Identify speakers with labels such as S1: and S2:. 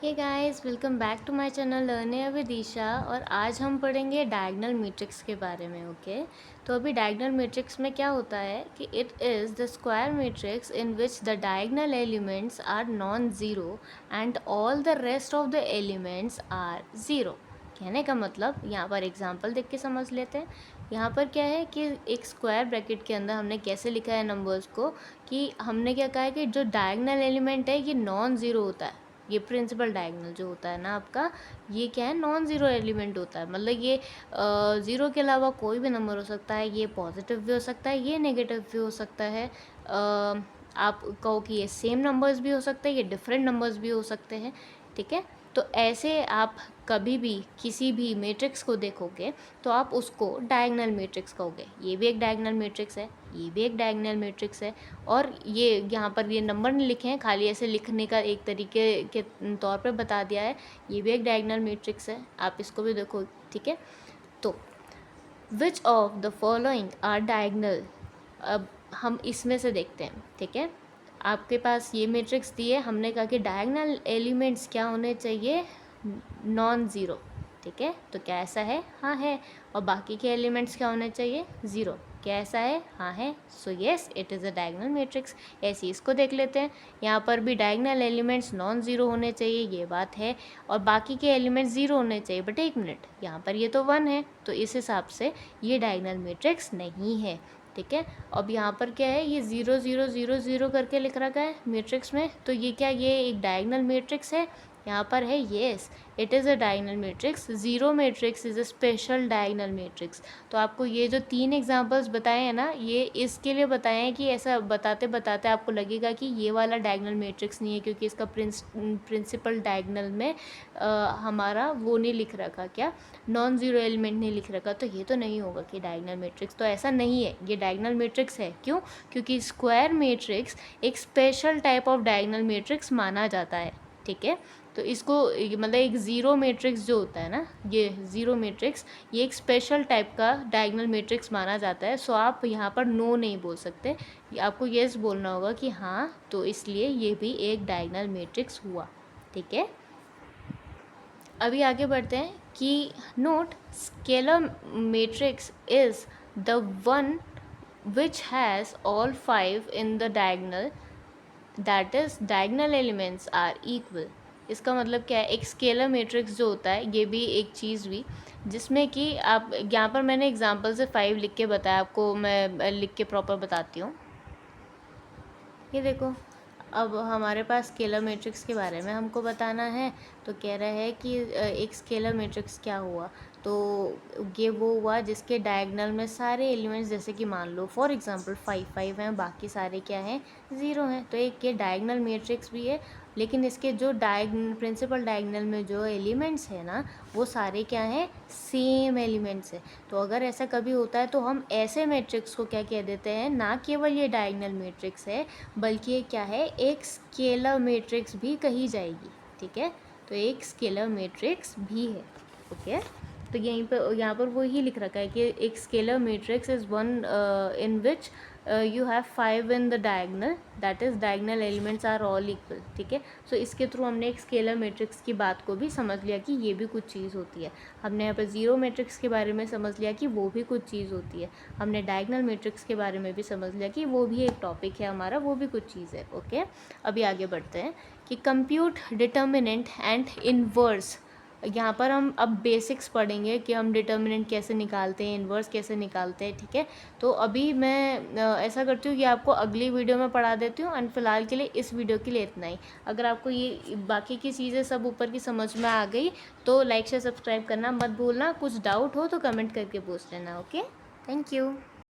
S1: Hey guys, welcome back to my channel learning with Isha. और आज हम पढ़ेंगे डायगोनल मैट्रिक्स के बारे में। ओके, तो अभी डायगोनल मैट्रिक्स में क्या होता है कि it is the square matrix in which the diagonal elements are non zero and all the rest of the elements are zero. कहने का मतलब यहाँ पर एग्जांपल देख के समझ लेते हैं। यहाँ पर क्या है कि एक स्क्वायर ब्रैकेट के अंदर हमने कैसे लिखा है नंबर्स को, कि हमने क्या कहा है कि जो डायगोनल एलिमेंट है ये नॉन ज़ीरो होता है। ये प्रिंसिपल डायगोनल जो होता है ना आपका, ये क्या है, नॉन ज़ीरो एलिमेंट होता है। मतलब ये ज़ीरो के अलावा कोई भी नंबर हो सकता है। ये पॉजिटिव भी हो सकता है, ये नेगेटिव भी हो सकता है। आप कहो कि ये सेम नंबर्स भी हो सकते हैं, ये डिफरेंट नंबर्स भी हो सकते हैं। ठीक है, तो ऐसे आप कभी भी किसी भी मैट्रिक्स को देखोगे तो आप उसको डायगोनल मैट्रिक्स कहोगे। ये भी एक डायगोनल मैट्रिक्स है, ये भी एक डायगोनल मैट्रिक्स है। और ये यहाँ पर ये नंबर नहीं लिखे हैं, खाली ऐसे लिखने का एक तरीके के तौर पे बता दिया है। ये भी एक डायगोनल मैट्रिक्स है, आप इसको भी देखो। ठीक है, तो which of the following are diagonal. अब हम इसमें से देखते हैं। ठीक है, आपके पास ये मैट्रिक्स दी है, हमने कहा कि डायगोनल एलिमेंट्स क्या होने चाहिए, नॉन ज़ीरो। ठीक है, तो क्या ऐसा है? हाँ है। और बाकी के एलिमेंट्स क्या होने चाहिए? ज़ीरो। क्या ऐसा है? हाँ है। So yes, it is a diagonal matrix. ऐसे इसको देख लेते हैं। यहाँ पर भी डायगोनल एलिमेंट्स नॉन ज़ीरो होने चाहिए, ये बात है। और बाकी के एलिमेंट्स ज़ीरो होने चाहिए। बट एक मिनट, यहाँ पर ये तो वन है, तो इस हिसाब से ये डायगोनल मैट्रिक्स नहीं है। ठीक है, अब यहाँ पर क्या है, ये ज़ीरो ज़ीरो ज़ीरो ज़ीरो करके लिख रखा है मैट्रिक्स में, तो ये क्या, ये एक डायगोनल मैट्रिक्स है? यहाँ पर है yes, it is a diagonal matrix. Zero matrix is a special diagonal matrix. तो आपको ये जो तीन एग्जांपल्स बताए हैं ना, ये इसके लिए बताए हैं कि ऐसा बताते बताते आपको लगेगा कि ये वाला डायगोनल मैट्रिक्स नहीं है, क्योंकि इसका प्रिंसिपल डायगोनल में हमारा वो नहीं लिख रखा, क्या, नॉन ज़ीरो एलिमेंट नहीं लिख रखा। तो ये तो नहीं होगा कि डायगोनल मैट्रिक्स, तो ऐसा नहीं है, ये डायगोनल मैट्रिक्स है। क्यों? क्योंकि स्क्वायर मैट्रिक्स एक special type of diagonal matrix माना जाता है। ठीक है, तो इसको मतलब एक ज़ीरो मैट्रिक्स जो होता है ना, ये ज़ीरो मैट्रिक्स, ये एक स्पेशल टाइप का डायगोनल मैट्रिक्स माना जाता है। सो आप यहाँ पर नो नहीं बोल सकते, आपको येस बोलना होगा कि हाँ, तो इसलिए ये भी एक डायगोनल मैट्रिक्स हुआ। ठीक है, अभी आगे बढ़ते हैं कि note, scalar matrix is the one which has all five in the diagonal, that is diagonal elements are equal. इसका मतलब क्या है, एक स्केलर मैट्रिक्स जो होता है, ये भी एक चीज़ हुई जिसमें कि आप, यहाँ पर मैंने एग्जांपल से 5 लिख के बताया, आपको मैं लिख के प्रॉपर बताती हूँ। ये देखो, अब हमारे पास स्केलर मैट्रिक्स के बारे में हमको बताना है। तो कह रहा है कि एक स्केलर मैट्रिक्स क्या हुआ, तो ये वो हुआ जिसके डायगोनल में सारे एलिमेंट्स, जैसे कि मान लो फॉर एग्जांपल 5 हैं, बाकी सारे क्या हैं, ज़ीरो हैं। तो एक ये डायगोनल मैट्रिक्स भी है, लेकिन इसके जो प्रिंसिपल डायगोनल में जो एलिमेंट्स है ना, वो सारे क्या हैं, सेम एलिमेंट्स है। तो अगर ऐसा कभी होता है तो हम ऐसे मैट्रिक्स को क्या कह देते हैं, ना केवल ये डायगोनल मैट्रिक्स है बल्कि ये क्या है, एक स्केलर मैट्रिक्स भी कही जाएगी। ठीक है, तो एक स्केलर मैट्रिक्स भी है। ओके, तो यहीं पर, यहाँ पर वही लिख रखा है कि एक scalar matrix is one in which you have 5 in the diagonal, that is diagonal elements are all equal. ठीक है, सो इसके थ्रू हमने एक स्केलर मैट्रिक्स की बात को भी समझ लिया कि ये भी कुछ चीज़ होती है। हमने यहाँ पर ज़ीरो मैट्रिक्स के बारे में समझ लिया कि वो भी कुछ चीज़ होती है। हमने डायगोनल मैट्रिक्स के बारे में भी समझ लिया कि वो भी एक टॉपिक है हमारा, वो भी कुछ चीज़ है। ओके, अभी आगे बढ़ते हैं कि कंप्यूट डिटर्मिनेंट एंड इनवर्स। यहाँ पर हम अब बेसिक्स पढ़ेंगे कि हम डिटर्मिनेंट कैसे निकालते हैं, इन्वर्स कैसे निकालते हैं। ठीक है, तो अभी मैं ऐसा करती हूँ कि आपको अगली वीडियो में पढ़ा देती हूँ, एंड फिलहाल के लिए इस वीडियो के लिए इतना ही। अगर आपको ये बाकी की चीज़ें सब ऊपर की समझ में आ गई तो लाइक शेयर सब्सक्राइब करना मत भूलना। कुछ डाउट हो तो कमेंट करके पूछ लेना। Okay, thank you.